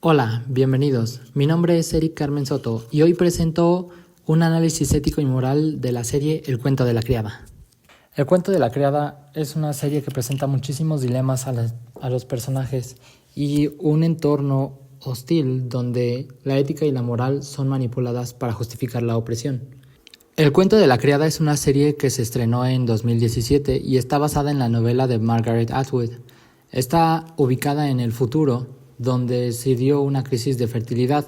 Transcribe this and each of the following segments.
Hola, bienvenidos. Mi nombre es Eric Carmen Soto y hoy presento un análisis ético y moral de la serie El cuento de la criada. El cuento de la criada es una serie que presenta muchísimos dilemas a los personajes y un entorno hostil donde la ética y la moral son manipuladas para justificar la opresión. El cuento de la criada es una serie que se estrenó en 2017 y está basada en la novela de Margaret Atwood. Está ubicada en el futuro, donde se dio una crisis de fertilidad,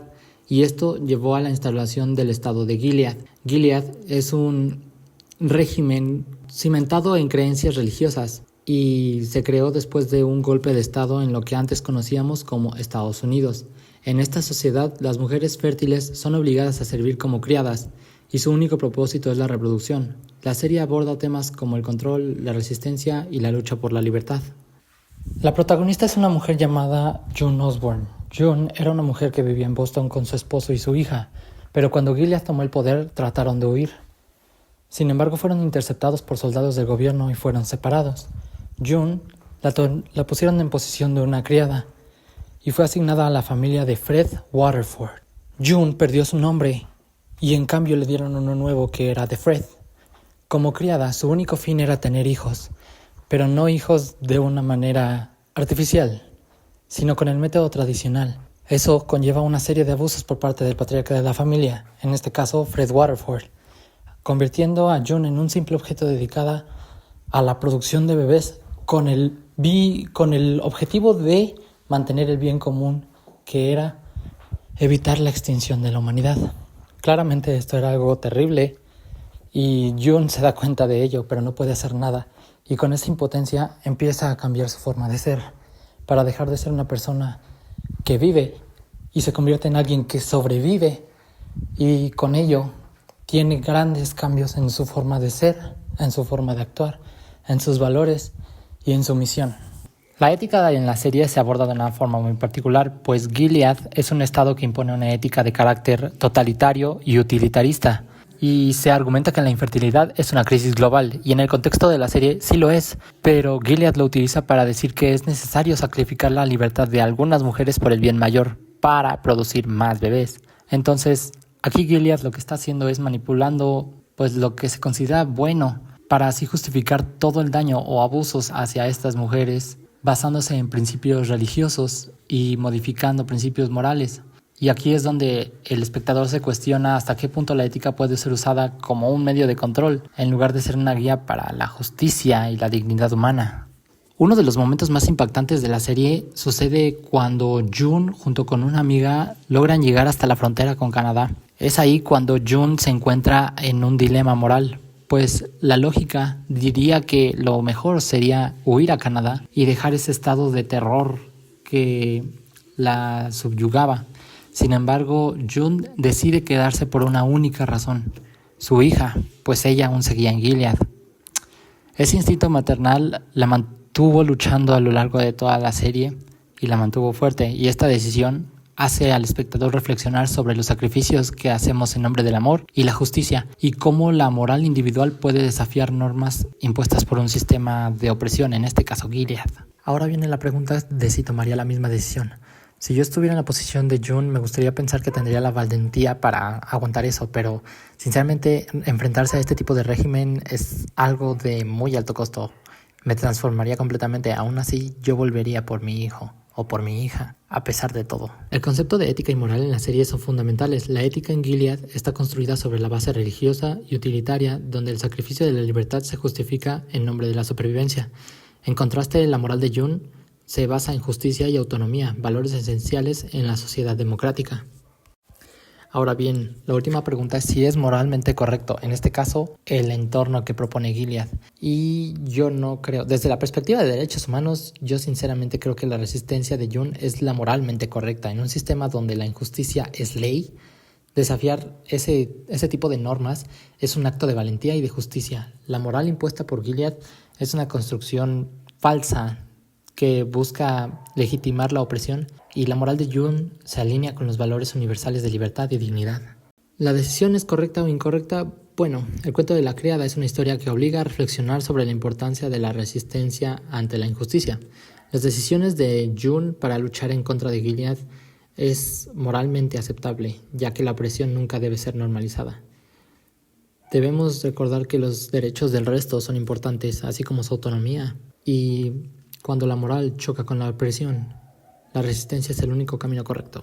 y esto llevó a la instalación del estado de Gilead. Gilead es un régimen cimentado en creencias religiosas y se creó después de un golpe de estado en lo que antes conocíamos como Estados Unidos. En esta sociedad, las mujeres fértiles son obligadas a servir como criadas y su único propósito es la reproducción. La serie aborda temas como el control, la resistencia y la lucha por la libertad. La protagonista es una mujer llamada June Osborne. June era una mujer que vivía en Boston con su esposo y su hija, pero cuando Gilead tomó el poder trataron de huir. Sin embargo, fueron interceptados por soldados del gobierno y fueron separados. June la pusieron en posición de una criada y fue asignada a la familia de Fred Waterford. June perdió su nombre y en cambio le dieron uno nuevo que era de Fred. Como criada, su único fin era tener hijos, pero no hijos de una manera artificial, sino con el método tradicional. Eso conlleva una serie de abusos por parte del patriarca de la familia, en este caso Fred Waterford, convirtiendo a June en un simple objeto dedicada a la producción de bebés con el objetivo de mantener el bien común, que era evitar la extinción de la humanidad. Claramente esto era algo terrible y June se da cuenta de ello, pero no puede hacer nada. Y con esa impotencia empieza a cambiar su forma de ser, para dejar de ser una persona que vive y se convierte en alguien que sobrevive, y con ello tiene grandes cambios en su forma de ser, en su forma de actuar, en sus valores y en su misión. La ética en la serie se aborda de una forma muy particular, pues Gilead es un estado que impone una ética de carácter totalitario y utilitarista. Y se argumenta que la infertilidad es una crisis global, y en el contexto de la serie sí lo es, pero Gilead lo utiliza para decir que es necesario sacrificar la libertad de algunas mujeres por el bien mayor, para producir más bebés. Entonces, aquí Gilead lo que está haciendo es manipulando pues lo que se considera bueno, para así justificar todo el daño o abusos hacia estas mujeres, basándose en principios religiosos y modificando principios morales. Y aquí es donde el espectador se cuestiona hasta qué punto la ética puede ser usada como un medio de control, en lugar de ser una guía para la justicia y la dignidad humana. Uno de los momentos más impactantes de la serie sucede cuando June, junto con una amiga, logran llegar hasta la frontera con Canadá. Es ahí cuando June se encuentra en un dilema moral, pues la lógica diría que lo mejor sería huir a Canadá y dejar ese estado de terror que la subyugaba. Sin embargo, June decide quedarse por una única razón: su hija, pues ella aún seguía en Gilead. Ese instinto maternal la mantuvo luchando a lo largo de toda la serie y la mantuvo fuerte, y esta decisión hace al espectador reflexionar sobre los sacrificios que hacemos en nombre del amor y la justicia, y cómo la moral individual puede desafiar normas impuestas por un sistema de opresión, en este caso Gilead. Ahora viene la pregunta de si tomaría la misma decisión. Si yo estuviera en la posición de June, me gustaría pensar que tendría la valentía para aguantar eso, pero sinceramente enfrentarse a este tipo de régimen es algo de muy alto costo. Me transformaría completamente. Aún así, yo volvería por mi hijo o por mi hija, a pesar de todo. El concepto de ética y moral en la serie son fundamentales. La ética en Gilead está construida sobre la base religiosa y utilitaria, donde el sacrificio de la libertad se justifica en nombre de la supervivencia. En contraste, la moral de June se basa en justicia y autonomía, valores esenciales en la sociedad democrática. Ahora bien, la última pregunta es si es moralmente correcto, en este caso, el entorno que propone Gilead. Y yo no creo, desde la perspectiva de derechos humanos, yo sinceramente creo que la resistencia de June es la moralmente correcta. En un sistema donde la injusticia es ley, desafiar ese tipo de normas es un acto de valentía y de justicia. La moral impuesta por Gilead es una construcción falsa que busca legitimar la opresión, y la moral de June se alinea con los valores universales de libertad y dignidad. ¿La decisión es correcta o incorrecta? Bueno, el cuento de la criada es una historia que obliga a reflexionar sobre la importancia de la resistencia ante la injusticia. Las decisiones de June para luchar en contra de Gilead es moralmente aceptable, ya que la opresión nunca debe ser normalizada. Debemos recordar que los derechos del resto son importantes, así como su autonomía, y cuando la moral choca con la opresión, la resistencia es el único camino correcto.